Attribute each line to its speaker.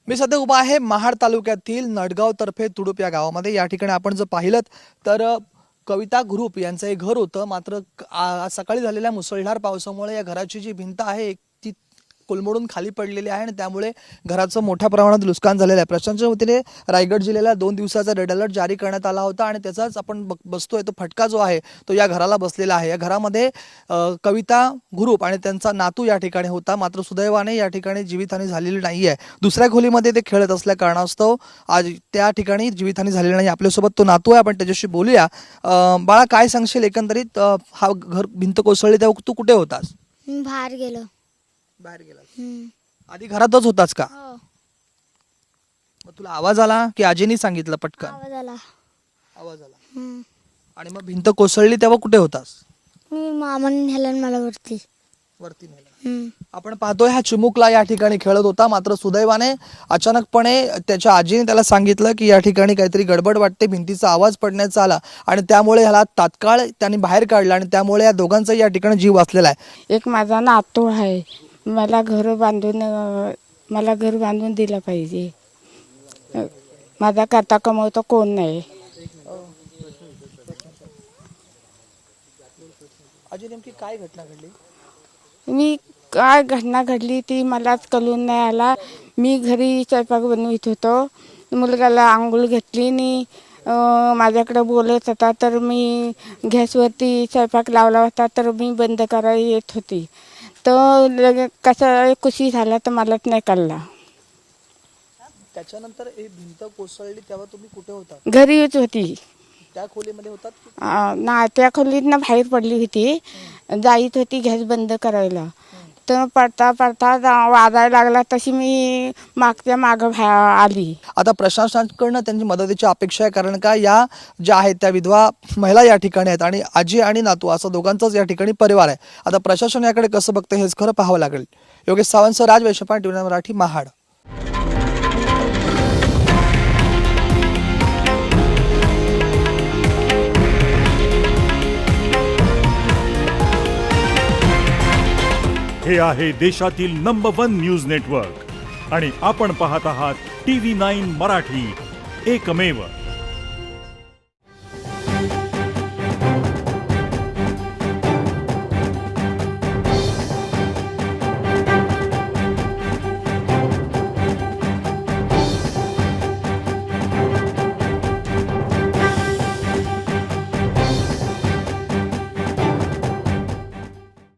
Speaker 1: मी सध्या उभा आहे महाड तालुक्यातील नडगाव तर्फे तुडुप या गावामध्ये। या ठिकाणी आपण जर पाहिलं तर कविता ग्रुप यांचं एक घर होतं, मात्र आज सकाळी झालेल्या मुसळधार पावसामुळे या घराची जी भिंत आहे ती कोलमडून खाली पडलेली आहे आणि त्यामुळे घराचं मोठ्या प्रमाणात नुकसान झालेलं आहे। प्रशासनाच्या वतीने रायगड जिल्ह्याला 2 दिवसाचा रेड अलर्ट जारी करण्यात आला होता आणि त्याचाच आपण बसतोय तो फटका जो आहे तो या घराला बसलेला आहे। या घरामध्ये कविता ग्रुप आणि त्यांचा नातू या ठिकाणी होता, मात्र सुदैवाने या ठिकाणी जीवितहानी झालेली नाही आहे। दुसऱ्या खोलीमध्ये ते खेळत असल्या कारणास्तव आज त्या ठिकाणी जीवितहानी झालेली नाही। आपल्यासोबत तो नातू आहे, आपण त्याच्याशी बोलूया। बाळा, काय सांगशील एकंदरीत हा घर भिंत कोसळली तेव्हा तू कुठे होतास?
Speaker 2: बाहेर गेलो.
Speaker 1: बाहेर गेलास? आधी घरातच होतास का?
Speaker 2: हो.
Speaker 1: मग तुला आवाज आला की आजीनी सांगितलं पटकन?
Speaker 2: आवाज आला.
Speaker 1: आवाज आला आणि मग भिंत कोसळली तेव्हा कुठे होतास?
Speaker 2: मी मामाने नेलं मला वरती.
Speaker 1: वरती नेलं। आपण पाहतोय हा चिमुकला या ठिकाणी खेळत होता, मात्र सुदैवाने अचानकपणे त्याच्या आजीने त्याला सांगितलं की या ठिकाणी काहीतरी गडबड वाटते, भिंतीचा आवाज पडण्याचा आला आणि त्यामुळे ह्याला तात्काळ त्यांनी बाहेर काढलं आणि त्यामुळे या दोघांचा या ठिकाणी जीव वाचलेला आहे।
Speaker 3: एक माझा नातू आहे, मला घर बांधून दिलं पाहिजे। माझा करता कमवतो कोण नाही।
Speaker 1: आजी, नेमकी काय घटना घडली?
Speaker 3: मी काय घटना घडली ती मलाच कळून नाही आला। मी घरी स्वयंपाक बनवित होतो, मुलगाला आंघोळ घातली आणि माझ्याकडे बोलत होता, तर मी गॅसवरती स्वयंपाक लावला होता, तर मी बंद करायला येत होती, तर कसा कुशी झाला तर मलाच नाही कळला।
Speaker 1: त्याच्यानंतर ही भिंत कोसळली तेव्हा तुम्ही कुठे होता?
Speaker 3: घरीच होती।
Speaker 1: त्या खोलीमध्ये होतात की?
Speaker 3: ना, त्या खोलीतनं बाहेर पडली होती, जाईत होती गॅस बंद करायला, तर पडता वाजायला लागला, तशी मी मागं आली।
Speaker 1: आता प्रशासनाकडनं त्यांची मदतीची अपेक्षा आहे, कारण का या ज्या आहेत त्या विधवा महिला या ठिकाणी आहेत आणि आजी आणि नातू असं दोघांचाच या ठिकाणी परिवार आहे। आता प्रशासन याकडे कसं बघतं हेच खरं पाहावं लागेल। योगेश सावंत, राज वैश्यपान, टीव्ही मराठी, महाड।
Speaker 4: हे आहे देशातील नंबर 1 न्यूज नेटवर्क आणि आपण पाहत आहात TV9 मराठी, एकमेव।